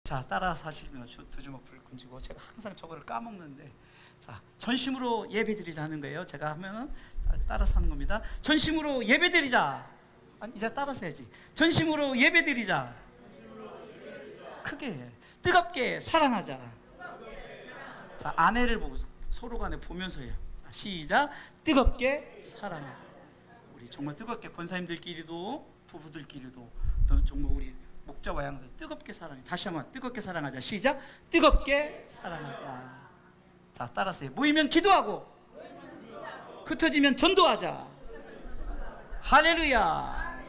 자, 따라서 하시면 두 주먹 불 끈지고. 제가 항상 저거를 까먹는데, 자, 전심으로 예배드리자 하는 거예요. 제가 하면은 따라서 하는 겁니다. 전심으로 예배드리자. 아니, 이제 따라서 해야지. 전심으로 예배드리자. 크게, 뜨겁게 사랑하자. 자, 아내를 보고 서로 간에 보면서 해요. 자, 시작. 뜨겁게 사랑하자. 우리 정말 뜨겁게 권사님들끼리도 부부들끼리도 또 정말 우리 목자와 양들 뜨겁게 사랑해. 다시 한번 뜨겁게 사랑하자. 시작. 뜨겁게 사랑하자. 자, 따라서 해. 모이면 기도하고 흩어지면 전도하자. 할렐루야.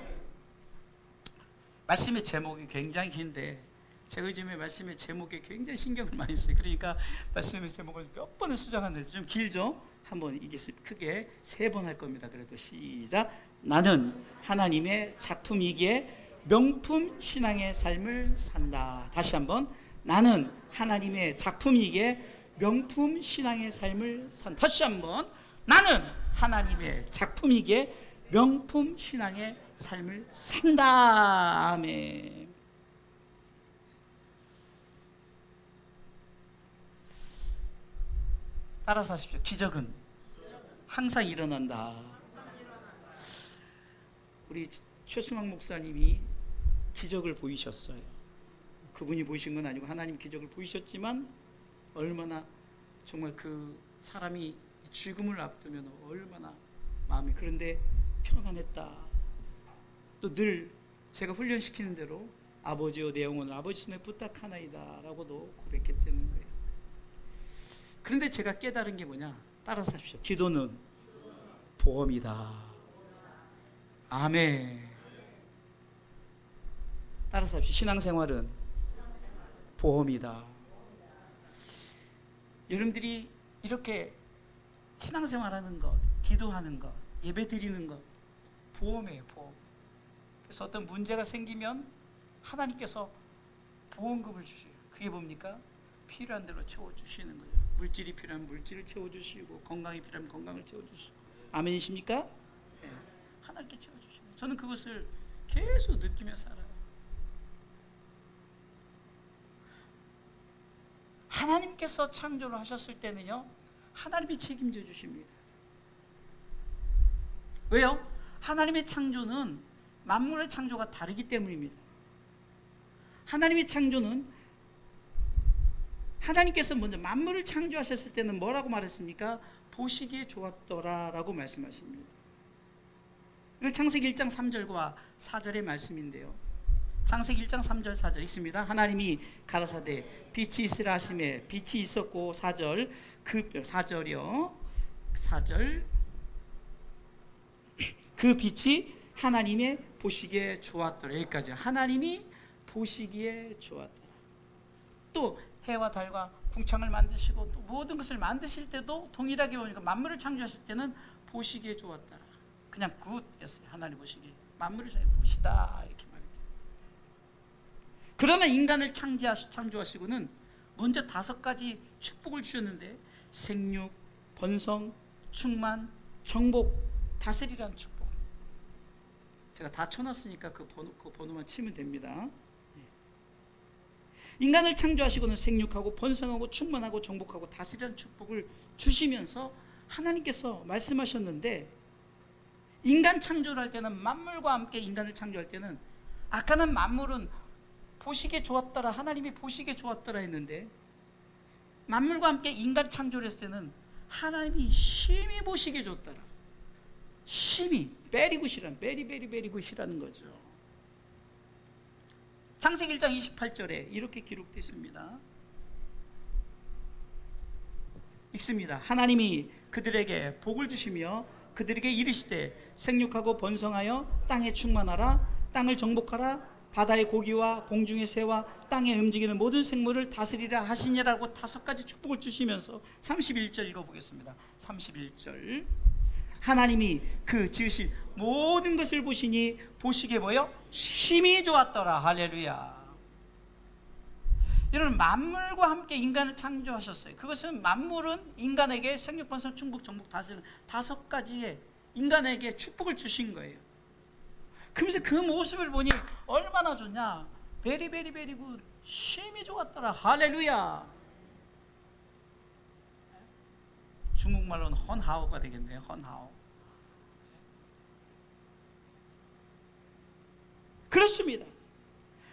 말씀의 제목이 굉장히 긴데 제가 요즘에 말씀의 제목에 굉장히 신경을 많이 써요. 그러니까 말씀의 제목을 몇 번을 수정하는데 좀 길죠? 한번 이게 크게 3번 할 겁니다. 그래도 시작. 나는 하나님의 작품이기에 명품 신앙의 삶을 산다. 다시 한번. 나는 하나님의 작품이기에 명품 신앙의 삶을 산다. 다시 한번. 나는 하나님의 작품이기에 명품 신앙의 삶을 산다. 아멘. 따라서 하십시오. 기적은 항상 일어난다. 우리 최승학 목사님이 기적을 보이셨어요. 그분이 보이신 건 아니고 하나님 기적을 보이셨지만 얼마나 정말 그 사람이 죽음을 앞두면 얼마나 마음이, 그런데 평안했다. 또 늘 제가 훈련시키는 대로 아버지여 내 영혼을 아버지 손에 부탁하나이다 라고도 고백했다는 거예요. 그런데 제가 깨달은 게 뭐냐? 따라서 하십시오. 기도는 보험이다. 아멘. 따라서 합시다. 신앙생활은 보험이다. 여러분들이 이렇게 신앙생활하는 것, 기도하는 것, 예배드리는 것 보험이에요. 보험. 그래서 어떤 문제가 생기면 하나님께서 보험금을 주셔요. 그게 뭡니까? 필요한 대로 채워주시는 거예요. 물질이 필요하면 물질을 채워주시고 건강이 필요하면 건강을 채워주시고. 아멘이십니까? 네. 하나님께 채워주시는 거예요. 저는 그것을 계속 느끼며 살아요. 하나님께서 창조를 하셨을 때는요, 하나님이 책임져 주십니다. 왜요? 하나님의 창조는 만물의 창조가 다르기 때문입니다. 하나님의 창조는 하나님께서 먼저 만물을 창조하셨을 때는 뭐라고 말했습니까? 보시기에 좋았더라 라고 말씀하십니다. 이건 창세기 1장 3절과 4절의 말씀인데요, 창세기 1장 3절 4절 읽습니다. 하나님이 가라사대 빛이 있으라 하시매 빛이 있었고 4절 그 4절이요 4절 그 빛이 하나님의 보시기에 좋았더라. 여기까지. 하나님이 보시기에 좋았더라. 또 해와 달과 궁창을 만드시고 또 모든 것을 만드실 때도 동일하게 보니까 만물을 창조하실 때는 보시기에 좋았더라. 그냥 굿이었어요. 하나님 보시기에 만물을 굿이다 이렇게 말했죠. 그러나 인간을 창조하시고는 먼저 5가지 축복을 주셨는데 생육, 번성, 충만, 정복, 다스리라는 축복. 제가 다 쳐놨으니까 그 번호만 치면 됩니다. 인간을 창조하시고는 생육하고 번성하고 충만하고 정복하고 다스리라는 축복을 주시면서 하나님께서 말씀하셨는데, 인간 창조를 할 때는 만물과 함께 인간을 창조할 때는 아까는 만물은 보시기에 좋았더라, 하나님이 보시기에 좋았더라 했는데, 만물과 함께 인간 창조를 했을 때는 하나님이 심히 보시기에 좋더라. 심히 베리굿이란 베리굿이라는 거죠. 창세기 1장 28절에 이렇게 기록되어 있습니다. 읽습니다. 하나님이 그들에게 복을 주시며 그들에게 이르시되 생육하고 번성하여 땅에 충만하라, 땅을 정복하라, 바다의 고기와 공중의 새와 땅에 움직이는 모든 생물을 다스리라 하시니라고 5가지 축복을 주시면서 31절 읽어보겠습니다. 31절. 하나님이 그 지으신 모든 것을 보시니 보시기에 뭐요? 심히 좋았더라. 할렐루야. 여러분, 만물과 함께 인간을 창조하셨어요. 그것은 만물은 인간에게 생육, 번성, 충복, 정복, 다스리는 5가지의 인간에게 축복을 주신 거예요. 그러면서 그 모습을 보니 얼마나 좋냐. 베리 굿. 심히 좋았더라. 할렐루야. 중국말로는 헌하오가 되겠네요. 헌하오. 그렇습니다.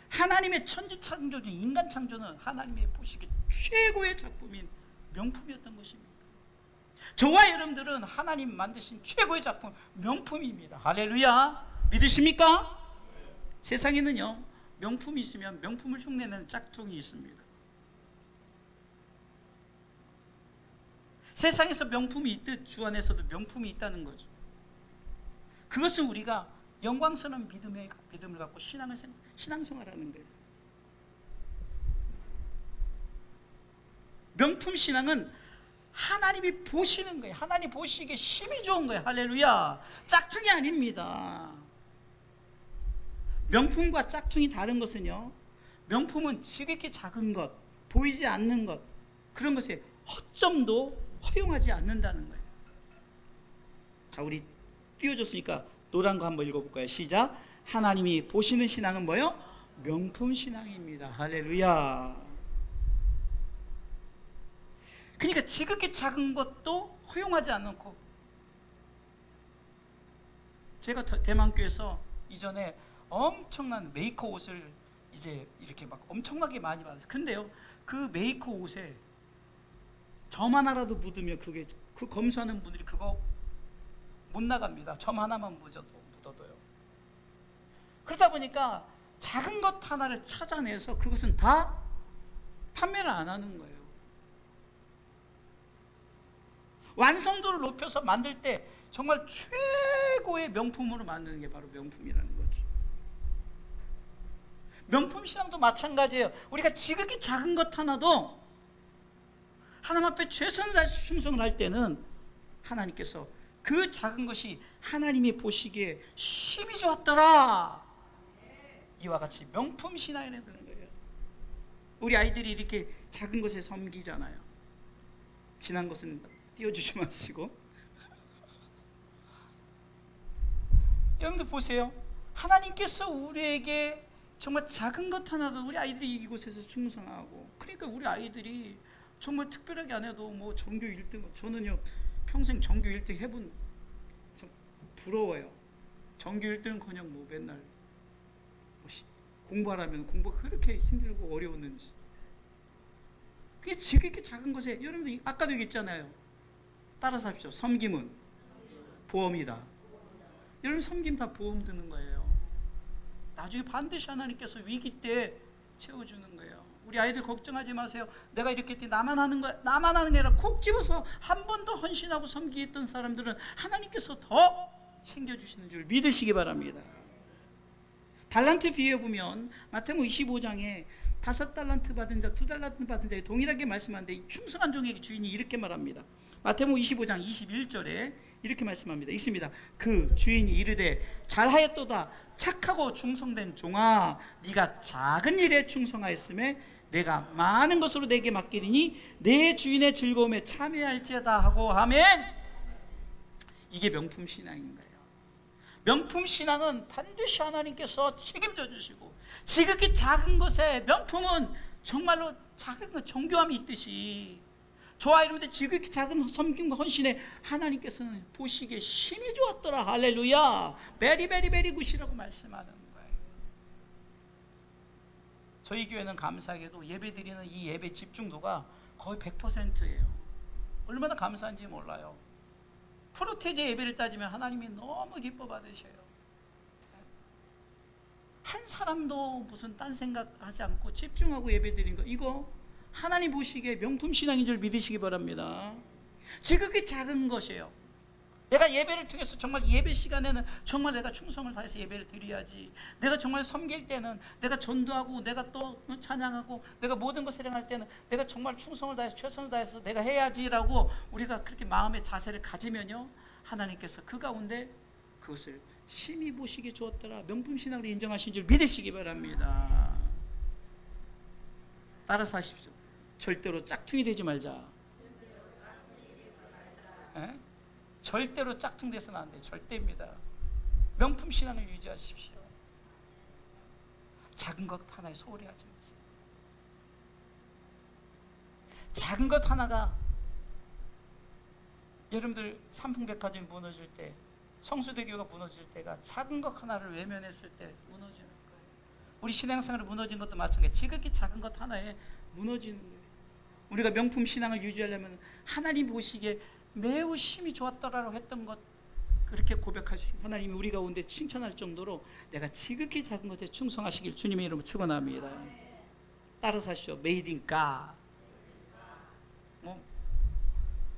하나님의 천지 창조 중 인간 창조는 하나님의 보시기에 최고의 작품인 명품이었던 것입니다. 저와 여러분들은 하나님 만드신 최고의 작품 명품입니다. 할렐루야. 믿으십니까? 세상에는요, 명품이 있으면 명품을 흉내내는 짝퉁이 있습니다. 세상에서 명품이 있듯 주 안에서도 명품이 있다는 거죠. 그것은 우리가 영광스러운 믿음을 갖고 신앙생활하는 거예요. 명품 신앙은 하나님이 보시는 거예요. 하나님 보시기에 힘이 좋은 거예요. 할렐루야. 짝퉁이 아닙니다. 명품과 짝퉁이 다른 것은요, 명품은 지극히 작은 것, 보이지 않는 것, 그런 것에 허점도 허용하지 않는다는 거예요. 자, 우리 띄워줬으니까 노란 거 한번 읽어볼까요? 시작. 하나님이 보시는 신앙은 뭐요? 명품 신앙입니다. 할렐루야. 그러니까 지극히 작은 것도 허용하지 않고, 제가 대만교에서 이전에 엄청난 메이커 옷을 이제 이렇게 막 엄청나게 많이 받았어요. 근데요, 그 메이커 옷에 점 하나라도 묻으면 그 검수하는 분들이 그거 못 나갑니다. 점 하나만 묻어도요. 그러다 보니까 작은 것 하나를 찾아내서 그것은 다 판매를 안 하는 거예요. 완성도를 높여서 만들 때 정말 최고의 명품으로 만드는 게 바로 명품이라는 거죠. 명품 신앙도 마찬가지예요. 우리가 지극히 작은 것 하나도 하나님 앞에 최선을 다해서 충성을 할 때는 하나님께서 그 작은 것이 하나님이 보시기에 힘이 좋았더라. 이와 같이 명품 신앙에 드는 거예요. 우리 아이들이 이렇게 작은 것에 섬기잖아요. 지난 것은 띄워주지 마시고. 여러분들 보세요. 하나님께서 우리에게 정말 작은 것 하나도 우리 아이들이 이곳에서 충성하고, 그러니까 우리 아이들이 정말 특별하게 안 해도 뭐 전교 1등, 저는요 평생 전교 1등 해본, 참 부러워요. 전교 1등은커녕 뭐 맨날 뭐 공부하라면 공부가 그렇게 힘들고 어려웠는지. 그게 지극히 작은 것에, 여러분들 아까도 얘기했잖아요. 따라서 합시오. 섬김은 보험이다. 여러분, 섬김 다 보험 드는 거예요. 나중에 반드시 하나님께서 위기 때 채워주는 거예요. 우리 아이들 걱정하지 마세요. 내가 이렇게 했더니 나만 하는 게 아니라 콕 집어서 한 번 더 헌신하고 섬기했던 사람들은 하나님께서 더 챙겨주시는 줄 믿으시기 바랍니다. 달란트 비유에 보면 마태복음 25장에 5달란트 받은 자, 2달란트 받은 자에 동일하게 말씀하는데, 충성한 종에게 주인이 이렇게 말합니다. 마태복음 25장 21절에 이렇게 말씀합니다. 있습니다. 그 주인이 이르되 잘하였도다 착하고 충성된 종아, 네가 작은 일에 충성하였음에 내가 많은 것으로 내게 맡기리니 내 주인의 즐거움에 참여할지어다 하고 하면, 이게 명품 신앙인 거예요. 명품 신앙은 반드시 하나님께서 책임져 주시고, 지극히 작은 것에 명품은 정말로 작은 것, 정교함이 있듯이 저와 여러분들 지극히 작은 섬김과 헌신에 하나님께서는 보시기에 힘이 좋았더라. 할렐루야. 베리 베리 베리 굿이라고 말씀하는 거예요. 저희 교회는 감사하게도 예배드리는 이 예배 집중도가 거의 100%예요. 얼마나 감사한지 몰라요. 프로테제 예배를 따지면 하나님이 너무 기뻐 받으셔요. 한 사람도 무슨 딴 생각하지 않고 집중하고 예배드린 거, 이거 하나님 보시기에 명품 신앙인 줄 믿으시기 바랍니다. 지극히 작은 것이에요. 내가 예배를 통해서 정말 예배 시간에는 정말 내가 충성을 다해서 예배를 드려야지. 내가 정말 섬길 때는 내가 전도하고 내가 또 찬양하고 내가 모든 것을 행할 때는 내가 정말 충성을 다해서 최선을 다해서 내가 해야지라고 우리가 그렇게 마음의 자세를 가지면요, 하나님께서 그 가운데 그것을 심히 보시기에 좋았더라. 명품 신앙으로 인정하신 줄 믿으시기 바랍니다. 따라서 하십시오. 절대로 짝퉁이 되지 말자. 에? 절대로 짝퉁 돼서는 안 돼요. 절대입니다. 명품 신앙을 유지하십시오. 작은 것 하나에 소홀히 하지 마세요. 작은 것 하나가 여러분들 삼풍백화점이 무너질 때, 성수대교가 무너질 때가 작은 것 하나를 외면했을 때 무너지는 거예요. 우리 신앙생활이 무너진 것도 마찬가지. 지극히 작은 것 하나에 무너지는 거예요. 우리가 명품 신앙을 유지하려면 하나님 보시기에 매우 힘이 좋았더라고 했던 것, 그렇게 고백할 수, 하나님이 우리 가운데 칭찬할 정도로 내가 지극히 작은 것에 충성하시길 주님의 이름으로 축원합니다. 따라서 하시죠. Made in God. 뭐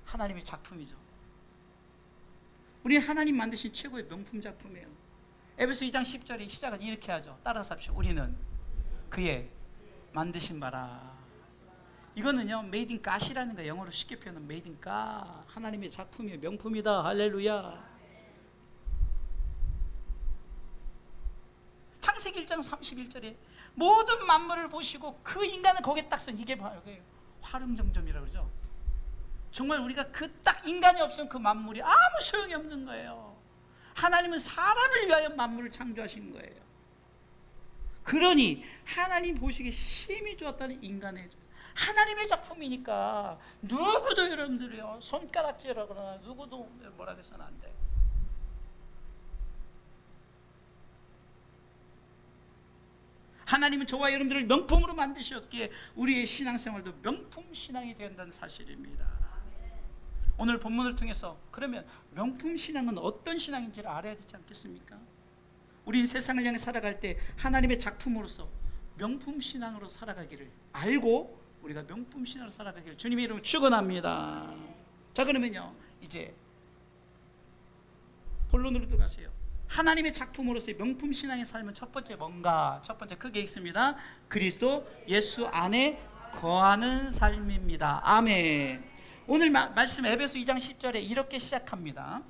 하나님의 작품이죠. 우리는 하나님 만드신 최고의 명품 작품이에요. 에베소 2장 10절에 시작은 이렇게 하죠. 따라서 합시다. 우리는 그의 만드신 바라. 이거는요, Made in God이라는 거, 영어로 쉽게 표현하면 Made in God, 하나님의 작품이에요. 명품이다. 할렐루야. 창세기 1장 31절에 모든 만물을 보시고 그 인간을 거기에 딱 쓴, 이게 바로 화름정점이라고 그러죠. 정말 우리가 그 딱 인간이 없으면 그 만물이 아무 소용이 없는 거예요. 하나님은 사람을 위하여 만물을 창조하신 거예요. 그러니 하나님 보시기에 힘이 좋았다는 인간의, 하나님의 작품이니까 누구도 여러분들이요 손가락질하거나 누구도 뭐라 해서는 안 돼요. 하나님은 저와 여러분들을 명품으로 만드셨기에 우리의 신앙생활도 명품 신앙이 된다는 사실입니다. 오늘 본문을 통해서 그러면 명품 신앙은 어떤 신앙인지를 알아야 되지 않겠습니까? 우리는 세상을 향해 살아갈 때 하나님의 작품으로서 명품 신앙으로 살아가기를 알고 우리가 명품 신앙으로 살아가기를 주님의 이름으로 축원합니다. 자, 그러면요 이제 본론으로 들어가세요. 하나님의 작품으로서의 명품 신앙의 삶은 첫 번째 뭔가? 첫 번째 크게 읽습니다. 그리스도 예수 안에 거하는 삶입니다. 아멘. 오늘 말씀 에베소 2장 10절에 이렇게 시작합니다.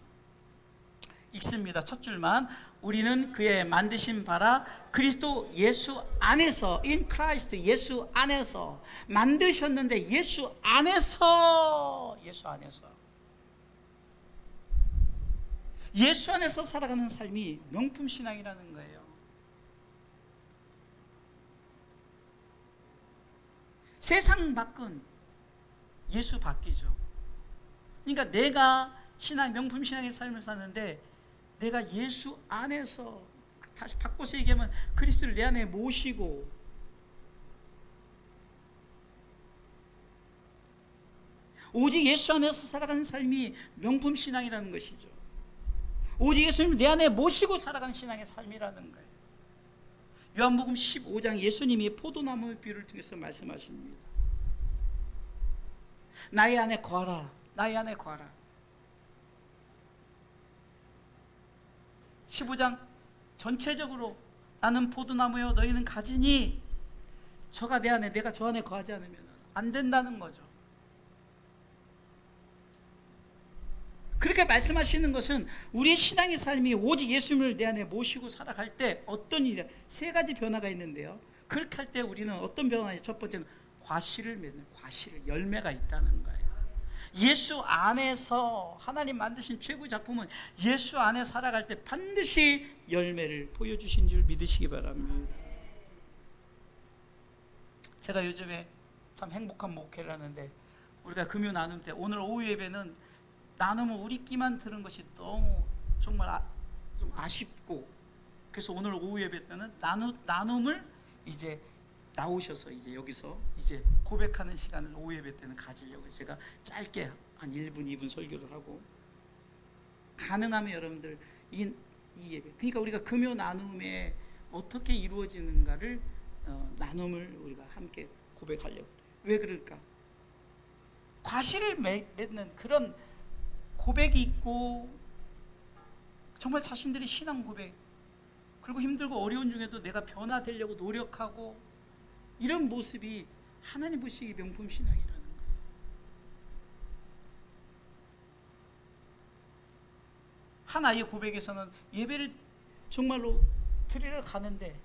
읽습니다. 첫 줄만. 우리는 그의 만드신 바라 그리스도 예수 안에서, in Christ, 예수 안에서 만드셨는데, 예수 안에서, 예수 안에서 예수 안에서 살아가는 삶이 명품 신앙이라는 거예요. 세상 밖은 예수 밖이죠. 그러니까 내가 신앙, 명품 신앙의 삶을 사는데 내가 예수 안에서, 다시 바꿔서 얘기하면 그리스도를 내 안에 모시고 오직 예수 안에서 살아가는 삶이 명품 신앙이라는 것이죠. 오직 예수님을 내 안에 모시고 살아가는 신앙의 삶이라는 거예요. 요한복음 15장 예수님이 포도나무 비유를 통해서 말씀하십니다. 나의 안에 거하라. 나의 안에 거하라. 15장 전체적으로 나는 포도나무요 너희는 가지니 저가 내 안에, 내가 저 안에 거하지 않으면 안 된다는 거죠. 그렇게 말씀하시는 것은 우리의 신앙의 삶이 오직 예수님을 내 안에 모시고 살아갈 때 어떤 일이, 세 가지 변화가 있는데요. 그렇게 할 때 우리는 어떤 변화냐? 첫 번째는 과실을 맺는, 과실을, 열매가 있다는 거예요. 예수 안에서 하나님 만드신 최고의 작품은 예수 안에 살아갈 때 반드시 열매를 보여주신 줄 믿으시기 바랍니다. 제가 요즘에 참 행복한 목회를 하는데, 우리가 금요 나눔 때 오늘 오후 예배는 나눔을 우리끼만 들은 것이 너무 정말 좀 아쉽고, 그래서 오늘 오후 예배 때는 나눔을 이제 나오셔서 이제 여기서 이제 고백하는 시간을 오후 예배 때는 가지려고 제가 짧게 한 1분 2분 설교를 하고, 가능하면 여러분들 이 예배, 그러니까 우리가 금요 나눔에 어떻게 이루어지는가를 나눔을 우리가 함께 고백하려고. 왜 그럴까? 과실을 맺는 그런 고백이 있고, 정말 자신들의 신앙 고백, 그리고 힘들고 어려운 중에도 내가 변화되려고 노력하고, 이런 모습이 하나님 보시기 명품 신앙이라는 거예요. 한 아이의 고백에서는 예배를 정말로 드리러 가는데,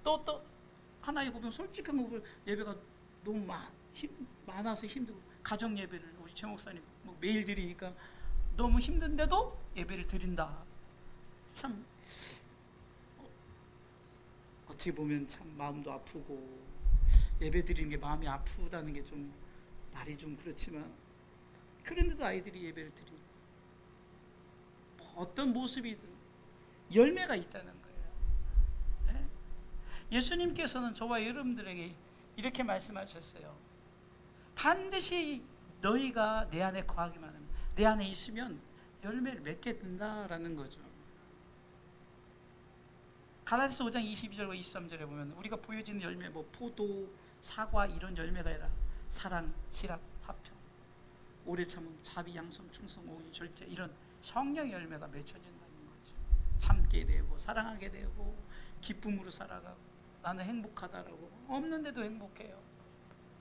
또 한 아이의 고백은 솔직한 고백, 예배가 너무 많아서 힘들고, 가정 예배를 우리 최 목사님 매일 드리니까 너무 힘든데도 예배를 드린다. 참 어떻게 보면 참 마음도 아프고 예배 드리는 게 마음이 아프다는 게 좀 말이 좀 그렇지만, 그런데도 아이들이 예배를 드립니다. 어떤 모습이든 열매가 있다는 거예요. 네? 예수님께서는 저와 여러분들에게 이렇게 말씀하셨어요. 반드시 너희가 내 안에 거하기만 하면, 내 안에 있으면 열매를 맺게 된다라는 거죠. 갈라디아서 5장 22절과 23절에 보면 우리가 보여지는 열매, 뭐 포도, 사과 이런 열매가 아니라 사랑, 희락, 화평, 오래 참음, 자비, 양성, 충성, 오기, 절제, 이런 성령 열매가 맺혀진다는 거죠. 참게 되고 사랑하게 되고 기쁨으로 살아가고 나는 행복하다라고, 없는데도 행복해요.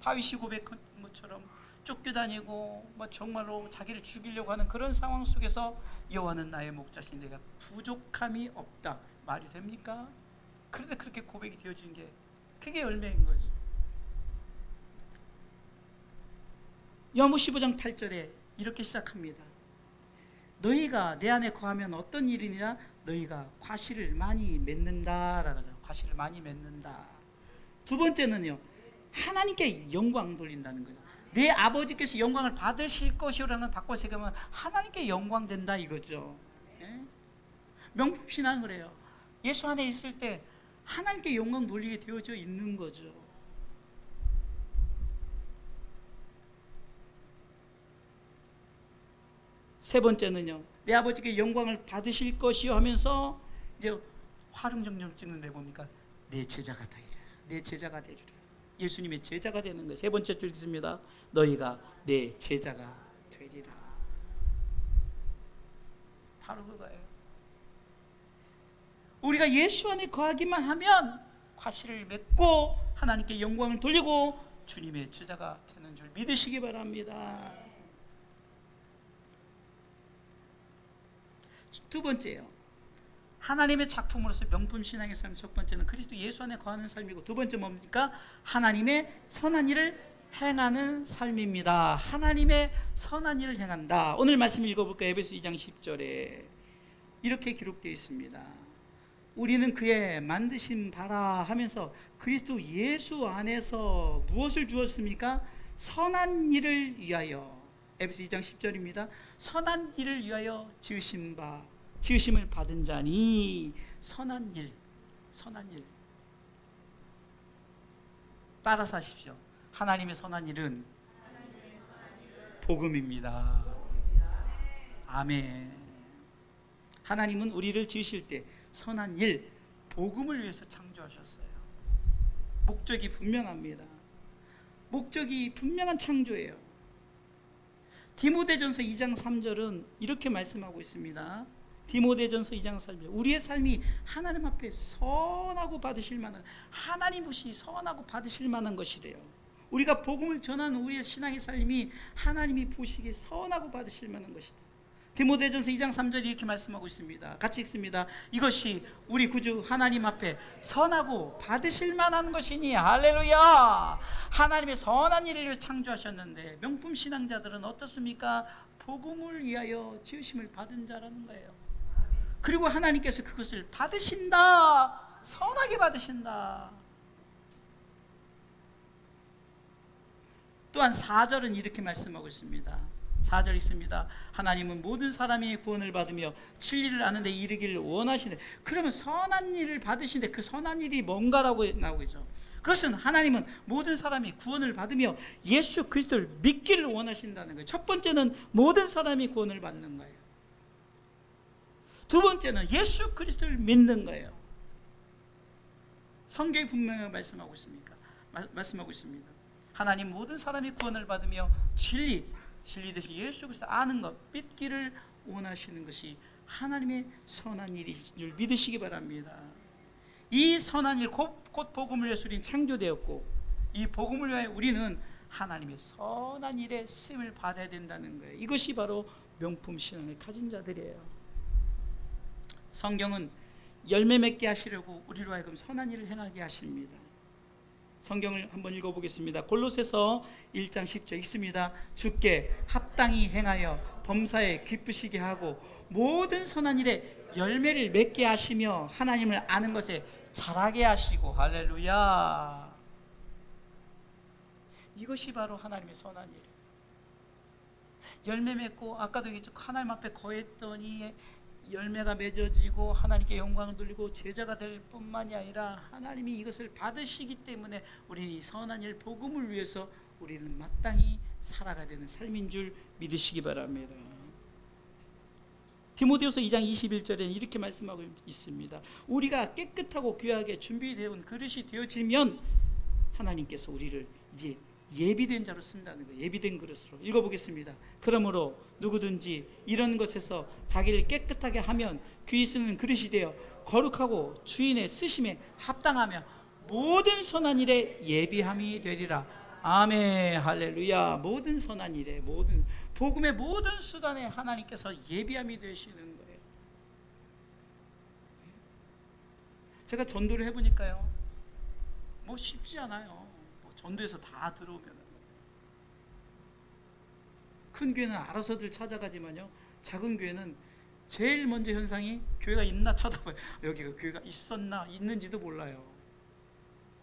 다윗이 고백한 것처럼 쫓겨다니고 뭐 정말로 자기를 죽이려고 하는 그런 상황 속에서 여호와는 나의 목자신, 내가 부족함이 없다 말이 됩니까? 그런데 그렇게 고백이 되어진 게 그게 열매인 거죠. 요한복음 15장 8절에 이렇게 시작합니다. 너희가 내 안에 거하면 어떤 일이냐? 너희가 과실을 많이 맺는다라고 하죠. 과실을 많이 맺는다. 두 번째는요, 하나님께 영광 돌린다는 거죠. 내 아버지께서 영광을 받으실 것이라는 바꿔서 얘기하면 하나님께 영광 된다 이거죠. 예? 명품 신앙은 그래요. 예수 안에 있을 때 하나님께 영광 돌리게 되어져 있는 거죠. 세 번째는요, 내 아버지께 영광을 받으실 것이요 하면서 이제 화름정령 찍는데 뭡니까? 내 제자가 되리라. 내 제자가 되리라. 예수님의 제자가 되는 거예요. 세 번째 줄 있습니다. 너희가 내 제자가 되리라. 바로 그거예요. 우리가 예수 안에 거하기만 하면 과실을 맺고 하나님께 영광을 돌리고 주님의 제자가 되는 줄 믿으시기 바랍니다. 두 번째요, 하나님의 작품으로서 명품 신앙의 삶. 첫 번째는 그리스도 예수 안에 거하는 삶이고, 두 번째 뭡니까? 하나님의 선한 일을 행하는 삶입니다. 하나님의 선한 일을 행한다. 오늘 말씀 읽어볼까요? 에베소 2장 10절에 이렇게 기록되어 있습니다. 우리는 그의 만드신 바라 하면서 그리스도 예수 안에서 무엇을 주었습니까? 선한 일을 위하여. 에베소 2장 10절입니다. 선한 일을 위하여 지으심을 받은 자니. 선한 일, 선한 일. 따라서 하십시오. 하나님의 선한 일은 복음입니다. 아멘. 하나님은 우리를 지으실 때 선한 일, 복음을 위해서 창조하셨어요. 목적이 분명합니다. 목적이 분명한 창조예요. 디모데전서 2장 3절은 이렇게 말씀하고 있습니다. 디모데전서 2장 3절. 우리의 삶이 하나님 앞에 선하고 받으실 만한, 하나님 보시 선하고 받으실 만한 것이래요. 우리가 복음을 전하는 우리의 신앙의 삶이 하나님이 보시기에 선하고 받으실 만한 것이다. 디모데전서 2장 3절이 이렇게 말씀하고 있습니다. 같이 읽습니다. 이것이 우리 구주 하나님 앞에 선하고 받으실 만한 것이니. 할렐루야. 하나님의 선한 일을 창조하셨는데 명품 신앙자들은 어떻습니까? 복음을 위하여 지으심을 받은 자라는 거예요. 그리고 하나님께서 그것을 받으신다. 선하게 받으신다. 또한 4절은 이렇게 말씀하고 있습니다. 4절 있습니다. 하나님은 모든 사람이 구원을 받으며 진리를 아는 데 이르기를 원하시네. 그러면 선한 일을 받으시는데 그 선한 일이 뭔가라고 나오죠. 그것은 하나님은 모든 사람이 구원을 받으며 예수 그리스도를 믿기를 원하신다는 거예요. 첫 번째는 모든 사람이 구원을 받는 거예요. 두 번째는 예수 그리스도를 믿는 거예요. 성경이 분명히 말씀하고 있습니다. 하나님 모든 사람이 구원을 받으며 진리 대신 예수 그리스도 아는 것, 믿기를 원하시는 것이 하나님의 선한 일인 줄 믿으시기 바랍니다. 이 선한 일, 곧 복음을 위해서 우리는 창조되었고, 이 복음을 위하여 우리는 하나님의 선한 일에 쓰임을 받아야 된다는 거예요. 이것이 바로 명품 신앙을 가진 자들이에요. 성경은 열매 맺게 하시려고 우리로 하여금 선한 일을 행하게 하십니다. 성경을 한번 읽어보겠습니다. 골로새서 1장 10절 읽습니다. 주께 합당히 행하여 범사에 기쁘시게 하고 모든 선한 일에 열매를 맺게 하시며 하나님을 아는 것에 자라게 하시고. 할렐루야. 이것이 바로 하나님의 선한 일. 열매 맺고 아까도 얘기했죠. 하나님 앞에 거했더니 열매가 맺어지고 하나님께 영광을 돌리고 제자가 될 뿐만이 아니라 하나님이 이것을 받으시기 때문에 우리 선한 일 복음을 위해서 우리는 마땅히 살아가야 되는 삶인 줄 믿으시기 바랍니다. 디모데후서 2장 21절에는 이렇게 말씀하고 있습니다. 우리가 깨끗하고 귀하게 준비되어 온 그릇이 되어지면 하나님께서 우리를 이제 예비된 자로 쓴다는 거예요. 예비된 그릇으로. 읽어보겠습니다. 그러므로 누구든지 이런 것에서 자기를 깨끗하게 하면 귀히 쓰는 그릇이 되어 거룩하고 주인의 쓰심에 합당하며 모든 선한 일에 예비함이 되리라. 아멘. 할렐루야. 모든 선한 일에, 모든 복음의 모든 수단에 하나님께서 예비함이 되시는 거예요. 제가 전도를 해보니까요, 뭐 쉽지 않아요. 전도에서 다 들어오면 큰 교회는 알아서들 찾아가지만요, 작은 교회는 제일 먼저 현상이 교회가 있나 쳐다봐요. 여기가 교회가 있었나 있는지도 몰라요.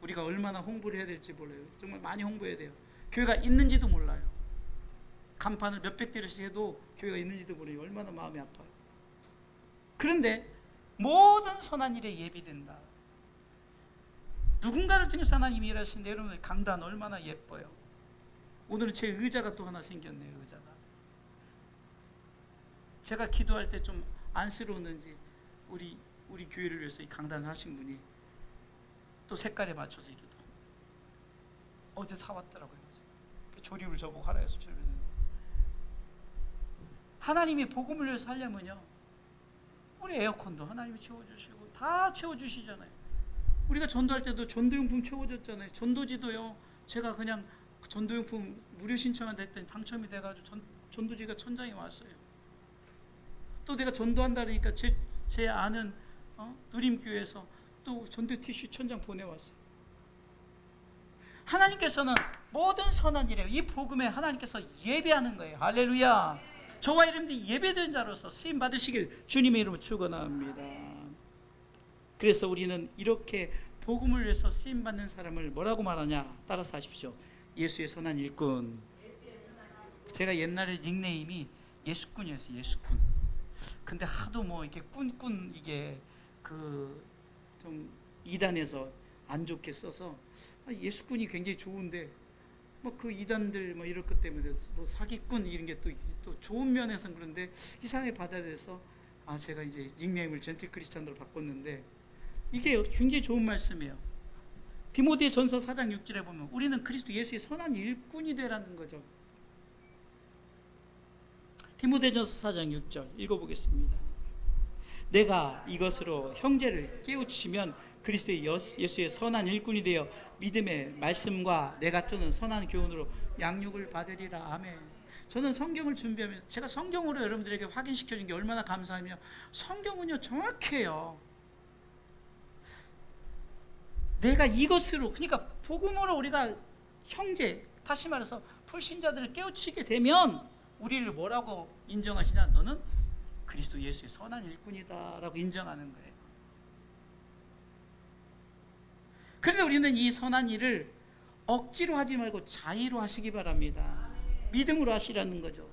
우리가 얼마나 홍보를 해야 될지 몰라요. 정말 많이 홍보해야 돼요. 교회가 있는지도 몰라요. 간판을 몇백 대씩 해도 교회가 있는지도 모르고 얼마나 마음이 아파요. 그런데 모든 선한 일에 예비된다. 누군가를 통해서 하나님이 일하시는데 여러분 강단 얼마나 예뻐요. 오늘은 제 의자가 또 하나 생겼네요. 의자가 제가 기도할 때 좀 안쓰러웠는지 우리 교회를 위해서 이 강단을 하신 분이 또 색깔에 맞춰서 이렇게 또 어제 사왔더라고요. 조립을 저보고 하라 해서 조립했는데, 하나님이 복음을 위해서 하려면요, 우리 에어컨도 하나님이 채워주시고 다 채워주시잖아요. 우리가 전도할 때도 전도용품 채워줬잖아요. 전도지도요, 제가 그냥 전도용품 무료 신청한다 했더니 당첨이 돼가지고 전도지가 천장에 왔어요. 또 내가 전도한다 그러니까 제 아는 누림교회에서 또 전도 티슈 천장 보내왔어요. 하나님께서는 모든 선한 일에 이 복음에 하나님께서 예배하는 거예요. 할렐루야. 저와 여러분들이 예배된 자로서 쓰임 받으시길 주님의 이름으로 축원합니다. 그래서 우리는 이렇게 복음을 위해서 쓰임 받는 사람을 뭐라고 말하냐? 따라서 하십시오. 예수의 선한 일꾼. 제가 옛날에 닉네임이 예수꾼이었어요. 예수꾼. 근데 하도 뭐 이렇게 꾼꾼 이게 좀 이단에서 안 좋게 써서 예수꾼이 굉장히 좋은데 뭐 그 이단들 뭐 이럴 것 때문에 뭐 사기꾼 이런 게 또 좋은 면에서는 그런데 이상하게 받아들여서 제가 이제 닉네임을 젠틀 크리스찬으로 바꿨는데 이게 굉장히 좋은 말씀이에요. 디모데 전서 4장 6절에 보면 우리는 그리스도 예수의 선한 일꾼이 되라는 거죠. 디모데 전서 4장 6절 읽어보겠습니다. 내가 이것으로 형제를 깨우치면 그리스도의 예수의 선한 일꾼이 되어 믿음의 말씀과 내가 주는 선한 교훈으로 양육을 받으리라. 아멘. 저는 성경을 준비하면서 제가 성경으로 여러분들에게 확인시켜 준 게 얼마나 감사하며, 성경은요 정확해요. 내가 이것으로, 그러니까 복음으로 우리가 형제, 다시 말해서 불신자들을 깨우치게 되면 우리를 뭐라고 인정하시냐? 너는 그리스도 예수의 선한 일꾼이다 라고 인정하는 거예요. 그런데 우리는 이 선한 일을 억지로 하지 말고 자의로 하시기 바랍니다. 믿음으로 하시라는 거죠.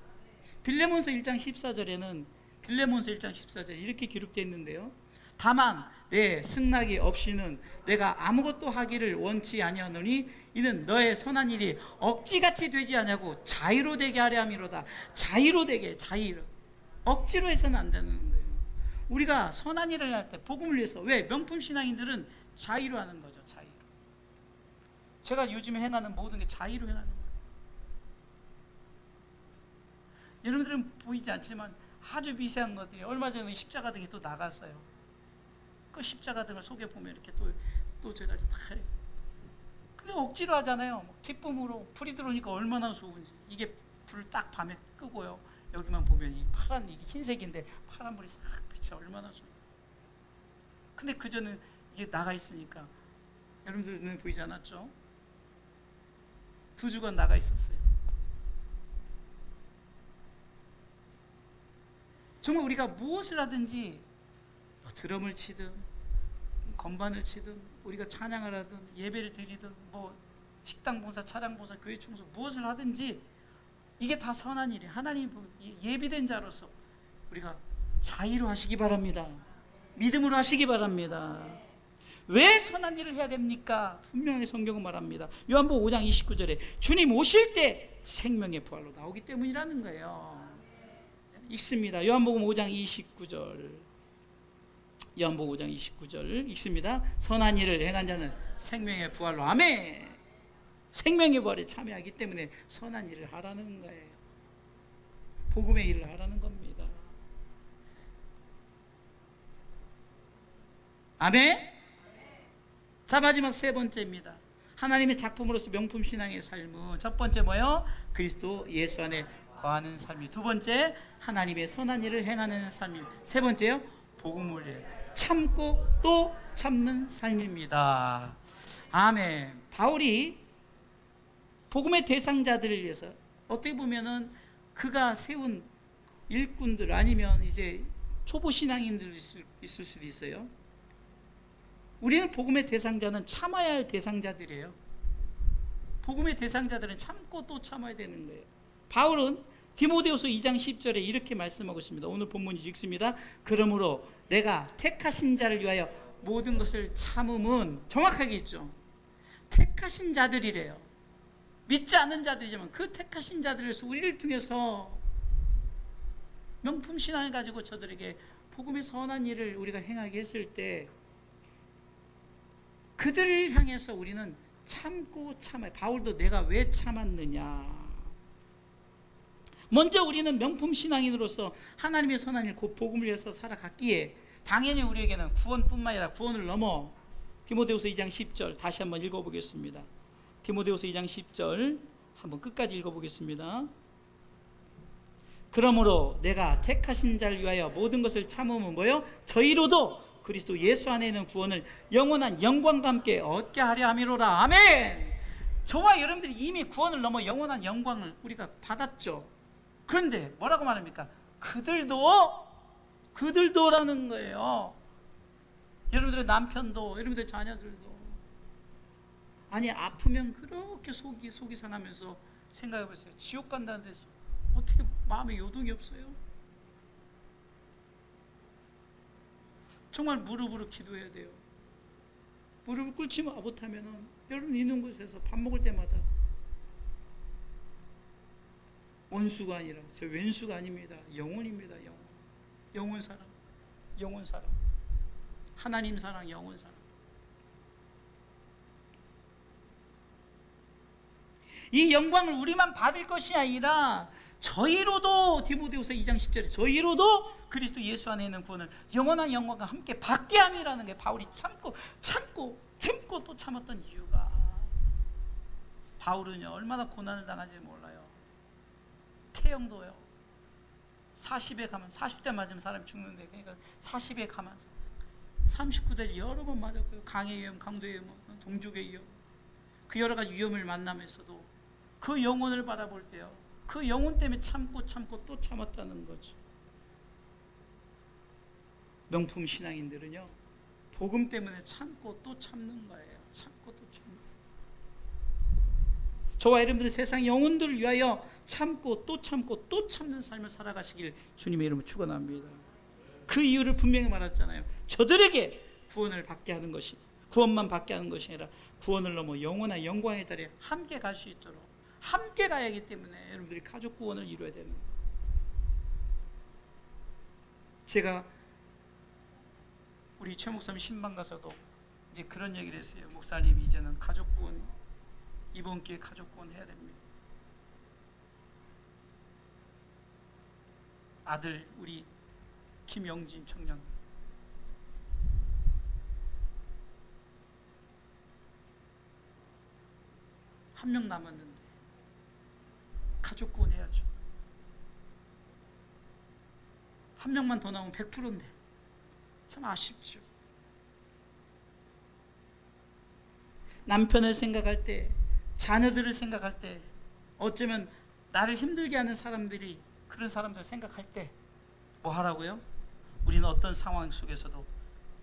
빌레몬서 1장 14절에는 빌레몬서 1장 14절에 이렇게 기록되어 있는데요. 다만 내 승낙이 없이는 내가 아무것도 하기를 원치 아니하노니 이는 너의 선한 일이 억지같이 되지 아니하고 자의로 되게 하려 함이로다. 자의로 되게, 자의로. 억지로 해서는 안 되는 거예요. 우리가 선한 일을 할 때 복음을 위해서, 왜? 명품 신앙인들은 자의로 하는 거죠. 자의로. 제가 요즘에 해나는 모든 게 자의로 해나는 거예요. 여러분들은 보이지 않지만 아주 미세한 것들이, 얼마 전에 십자가 등이 또 나갔어요. 그 십자가 등을 속에 보면 이렇게 또 제가 다 해요. 근데 억지로 하잖아요. 기쁨으로 불이 들어오니까 얼마나 좋은지. 이게 불을 딱 밤에 끄고요, 여기만 보면 이 파란, 이게 흰색인데 파란 불이 싹 비쳐 얼마나 좋아요. 근데 그전에 이게 나가 있으니까 여러분들 눈에 보이지 않았죠? 2주간 나가 있었어요. 정말 우리가 무엇을 하든지, 드럼을 치든 건반을 치든 우리가 찬양을 하든 예배를 드리든 뭐 식당 봉사, 차량 봉사, 교회 청소 무엇을 하든지 이게 다 선한 일이에요. 하나님 예비된 자로서 우리가 자의로 하시기 바랍니다. 믿음으로 하시기 바랍니다. 왜 선한 일을 해야 됩니까? 분명히 성경은 말합니다. 요한복음 5장 29절에 주님 오실 때 생명의 부활로 나오기 때문이라는 거예요. 읽습니다. 요한복음 5장 29절. 요한복음 5장 29절 읽습니다. 선한 일을 행한 자는 생명의 부활로, 아멘. 생명의 부활에 참여하기 때문에 선한 일을 하라는 거예요. 복음의 일을 하라는 겁니다. 아멘. 자, 마지막 세 번째입니다. 하나님의 작품으로서 명품 신앙의 삶은 첫 번째 뭐요? 그리스도 예수 안에 거하는 삶이. 두 번째, 하나님의 선한 일을 행하는 삶이. 세 번째요, 복음을 위해 참고 또 참는 삶입니다. 아멘. 바울이 복음의 대상자들을 위해서, 어떻게 보면은 그가 세운 일꾼들 아니면 이제 초보 신앙인들 있을 수도 있어요. 우리는 복음의 대상자는 참아야 할 대상자들이에요. 복음의 대상자들은 참고 또 참아야 되는 거예요. 바울은 디모데후서 2장 10절에 이렇게 말씀하고 있습니다. 오늘 본문이 읽습니다. 그러므로 내가 택하신 자를 위하여 모든 것을 참음은, 정확하게 있죠. 택하신 자들이래요. 믿지 않는 자들이지만 그 택하신 자들에서 우리를 통해서 명품 신앙을 가지고 저들에게 복음의 선한 일을 우리가 행하게 했을 때 그들을 향해서 우리는 참고 참아요. 바울도 내가 왜 참았느냐. 먼저 우리는 명품 신앙인으로서 하나님의 선한 일, 곧 복음을 위해서 살아갔기에 당연히 우리에게는 구원뿐만 아니라 구원을 넘어, 디모데후서 2장 10절 다시 한번 읽어보겠습니다. 디모데후서 2장 10절 한번 끝까지 읽어보겠습니다. 그러므로 내가 택하신 자를 위하여 모든 것을 참으면 뭐요? 저희로도 그리스도 예수 안에 있는 구원을 영원한 영광과 함께 얻게 하려 함이로라. 아멘. 저와 여러분들이 이미 구원을 넘어 영원한 영광을 우리가 받았죠. 그런데 뭐라고 말합니까? 그들도라는 거예요. 여러분들의 남편도, 여러분들의 자녀들도. 아니, 아프면 그렇게 속이 상하면서 생각해보세요. 지옥 간다는 데서 어떻게 마음에 요동이 없어요? 정말 무릎으로 기도해야 돼요. 무릎을 꿇지 못하면 여러분 있는 곳에서 밥 먹을 때마다 원수가 아니라 저 왼수가 아닙니다. 영혼입니다. 영혼 사랑, 영혼 사랑, 하나님 사랑, 영혼 사랑. 이 영광을 우리만 받을 것이 아니라 저희로도, 디모데후서 2장 10절에 저희로도 그리스도 예수 안에 있는 구원을 영원한 영광과 함께 받게 함이라는 게 바울이 참고 또 참았던 이유가. 바울은요 얼마나 고난을 당한지 몰라요. 태형도요 40에 가면, 40대 맞으면 사람이 죽는데, 그러니까 40에 가면 39대를 여러 번 맞았고요. 강의 위험, 강도의 위험, 동족의 위험, 그 여러 가지 위험을 만나면서도 그 영혼을 바라볼 때요, 그 영혼 때문에 참고 또 참았다는 거죠. 명품 신앙인들은요 복음 때문에 참고 또 참는 거예요. 참고 또 참는 거예요. 저와 여러분들은 세상 영혼들을 위하여 참고 또 참는 삶을 살아가시길 주님의 이름으로 축원합니다. 그 이유를 분명히 말했잖아요. 저들에게 구원을 받게 하는 것이, 구원만 받게 하는 것이 아니라 구원을 넘어 영원한 영광의 자리에 함께 갈 수 있도록 함께 가야 하기 때문에 여러분들이 가족 구원을 이루어야 되는 거예요. 제가 우리 최 목사님 신방 가서도 이제 그런 얘기를 했어요. 목사님, 이제는 가족 구원, 이번 기회에 가족 구원 해야 됩니다. 아들 우리 김영진 청년, 한 명 남았는데 가족 구원 해야죠. 한 명만 더 나오면 100%인데 참 아쉽죠. 남편을 생각할 때, 자녀들을 생각할 때, 어쩌면 나를 힘들게 하는 사람들이, 그런 사람들 생각할 때 뭐 하라고요? 우리는 어떤 상황 속에서도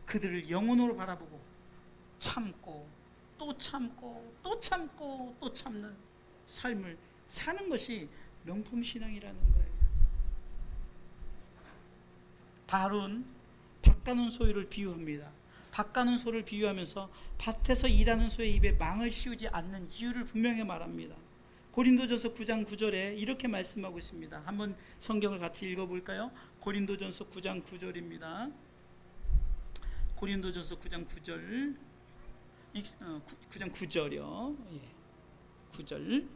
그들을 영혼으로 바라보고 참고 또 참고 또 참고 또 참는 삶을 사는 것이 명품 신앙이라는 거예요. 바울은 밭 가는 소유를 비유합니다. 밭 가는 소를 비유하면서 밭에서 일하는 소의 입에 망을 씌우지 않는 이유를 분명히 말합니다. 고린도전서 9장 9절에 이렇게 말씀하고 있습니다. 한번 성경을 같이 읽어볼까요? 고린도전서 9장 9절입니다. 고린도전서 9장 9절 9장 9절이요. 9절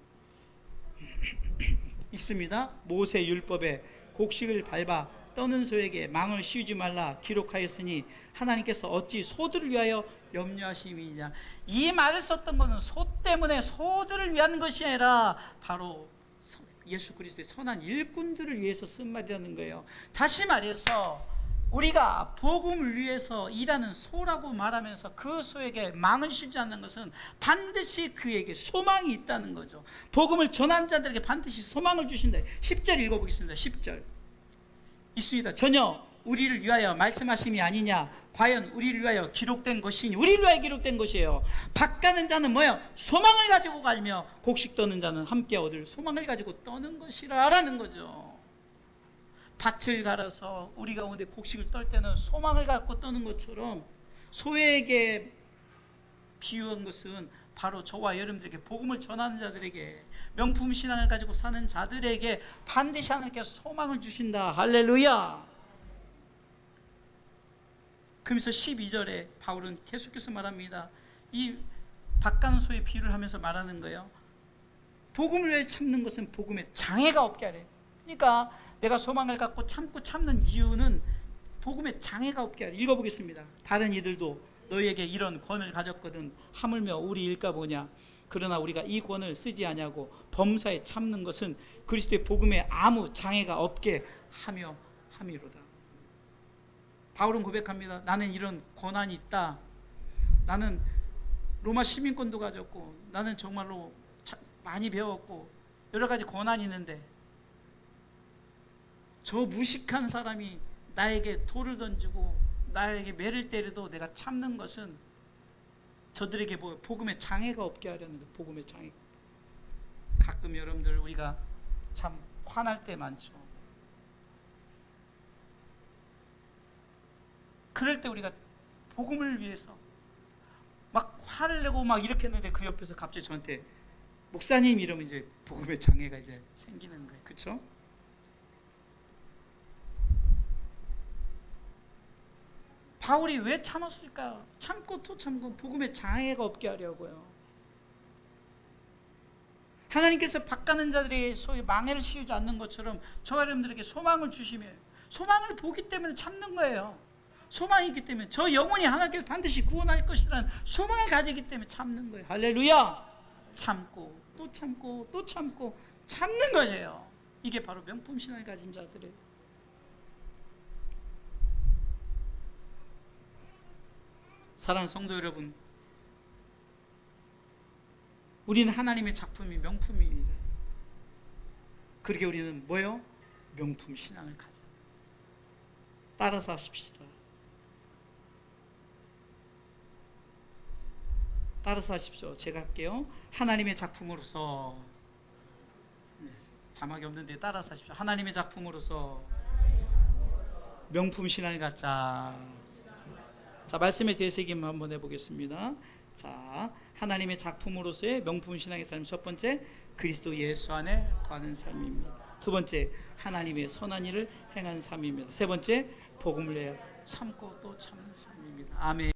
읽습니다. 모세 율법에 곡식을 밟아 떠는 소에게 망을 씌우지 말라 기록하였으니 하나님께서 어찌 소들을 위하여 염려하심이냐. 이 말을 썼던 것은 소 때문에 소들을 위한 것이 아니라 바로 예수 그리스도의 선한 일꾼들을 위해서 쓴 말이라는 거예요. 다시 말해서 우리가 복음을 위해서 일하는 소라고 말하면서 그 소에게 망을 씌우지 않는 것은 반드시 그에게 소망이 있다는 거죠. 복음을 전한 자들에게 반드시 소망을 주신다. 10절 읽어보겠습니다. 10절 있습니다. 전혀 우리를 위하여 말씀하심이 아니냐. 과연 우리를 위하여 기록된 것이니 우리를 위하여 기록된 것이에요. 밭 가는 자는 뭐예요? 소망을 가지고 갈며 곡식 떠는 자는 함께 얻을 소망을 가지고 떠는 것이라는 거죠. 밭을 갈아서 우리 가운데 곡식을 떨 때는 소망을 갖고 떠는 것처럼 소에게 비유한 것은 바로 저와 여러분들에게 복음을 전하는 자들에게 명품 신앙을 가지고 사는 자들에게 반드시 하나님께서 소망을 주신다. 할렐루야. 그러면서 12절에 바울은 계속해서 말합니다. 이 밭 가는 소의 비유를 하면서 말하는 거예요. 복음을 위해 참는 것은 복음에 장애가 없게 하래. 그러니까 내가 소망을 갖고 참고 참는 이유는 복음에 장애가 없게 하래. 읽어보겠습니다. 다른 이들도 너희에게 이런 권을 가졌거든 하물며 우리 일까 보냐. 그러나 우리가 이 권을 쓰지 아니하고 범사에 참는 것은 그리스도의 복음에 아무 장애가 없게 하며 함이로다. 바울은 고백합니다. 나는 이런 권한이 있다. 나는 로마 시민권도 가졌고 나는 정말로 많이 배웠고 여러 가지 권한이 있는데 저 무식한 사람이 나에게 돌을 던지고 나에게 매를 때려도 내가 참는 것은 저들에게 복음의 장애가 없게 하려는 거예요. 복음의 장애. 가끔 여러분들 우리가 참 화날 때 많죠. 그럴 때 우리가 복음을 위해서 막 화를 내고 막 이렇게 했는데 그 옆에서 갑자기 저한테 목사님 이러면 이제 복음의 장애가 이제 생기는 거예요. 그렇죠? 바울이 왜 참았을까? 참고 또 참고 복음의 장애가 없게 하려고요. 하나님께서 밭 가는 자들이 소위 망해를 씌우지 않는 것처럼 저와 여러분들에게 소망을 주시며 소망을 보기 때문에 참는 거예요. 소망이 있기 때문에 저 영혼이 하나님께서 반드시 구원할 것이라는 소망을 가지기 때문에 참는 거예요. 할렐루야. 참고 또 참고 또 참고 참는 거예요. 이게 바로 명품 신앙을 가진 자들이에요. 사랑하는 성도 여러분, 우리는 하나님의 작품이 명품입니다. 그렇게 우리는 뭐요? 명품 신앙을 가져. 따라서 하십시다. 따라서 하십시오. 제가 할게요. 하나님의 작품으로서 자막이 없는데 따라서 하십시오. 하나님의 작품으로서 명품 신앙을 갖자. 자, 말씀의 되새김 한번 해보겠습니다. 자, 하나님의 작품으로서의 명품 신앙의 삶. 첫 번째, 그리스도 예수 안에 거하는 삶입니다. 두 번째, 하나님의 선한 일을 행하는 삶입니다. 세 번째, 복음을 위하여 참고 또 참는 삶입니다. 아멘.